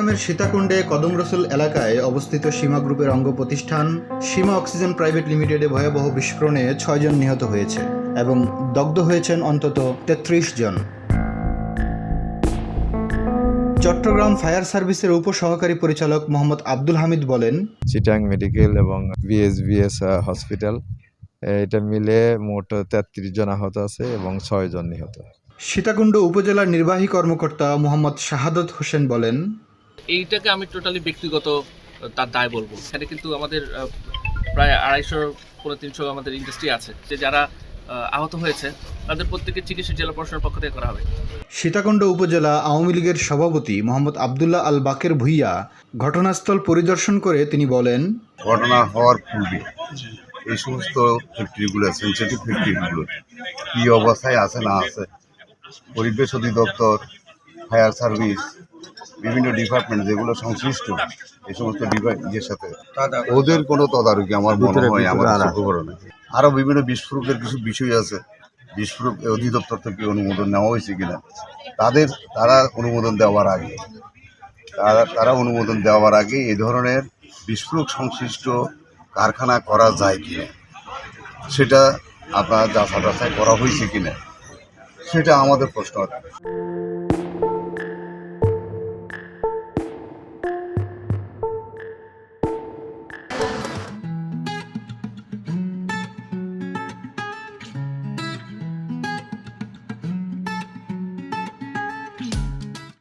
চট্টগ্রামের সীতাকুণ্ডে কদম রসুল এলাকায় অবস্থিত সীমা গ্রুপের অঙ্গ প্রতিষ্ঠান সীমা অক্সিজেন প্রাইভেট লিমিটেডে ভয়াবহ বিস্ফোরণে 6 জন নিহত হয়েছে এবং দগ্ধ হয়েছেন অন্তত 33 জন। চট্টগ্রাম ফায়ার সার্ভিসের উপসহকারী পরিচালক মোহাম্মদ আব্দুল হামিদ বলেন, চিটাং মেডিকেল এবং বিএসবিএস হসপিটাল এটা মিলে মোট 33 জন আহত আছে এবং 6 জন নিহত। সীতাকুণ্ড উপজেলার নির্বাহী কর্মকর্তা মোহাম্মদ শাহাদত হোসেন বলেন, এইটাকে আমি টোটালি ব্যক্তিগত তার দায় বলবো। এখানে কিন্তু আমাদের প্রায় 250-300 আমাদের ইন্ডাস্ট্রি আছে, যে যারা আহত হয়েছে তাদের প্রত্যেকের চিকিৎসা জেলা প্রশাসনের পক্ষ থেকে করা হবে। সীতাকুণ্ড উপজেলা আওয়ামী লীগের সভাপতি মোহাম্মদ আবদুল্লাহ আল বাকের ভুইয়া ঘটনাস্থল পরিদর্শন করে তিনি বলেন, ঘটনা হওয়ার পূর্বে এই সমস্ত ফ্যাক্টরিগুলো সেন্সিটিভ ফ্যাক্টরিগুলো কী অবস্থায় আছে না আছে, পরিবেশ অধিদপ্তর, ফায়ার সার্ভিস, বিভিন্ন ডিপার্টমেন্ট যেগুলো সংশ্লিষ্ট এই সমস্ত ইয়ের সাথে ওদের কোনো তদারকি আমার মনে হয় আমার চোখে। আরও বিভিন্ন বিস্ফোরকের কিছু বিষয় আছে, বিস্ফোরক অধিদপ্তর থেকে অনুমোদন নেওয়া হয়েছে কিনা, তারা অনুমোদন দেওয়ার আগে এই ধরনের বিস্ফোরক সংশ্লিষ্ট কারখানা করা যায় কিনা সেটা আপনার যাচাই করা হয়েছে কিনা সেটা আমাদের প্রশ্ন।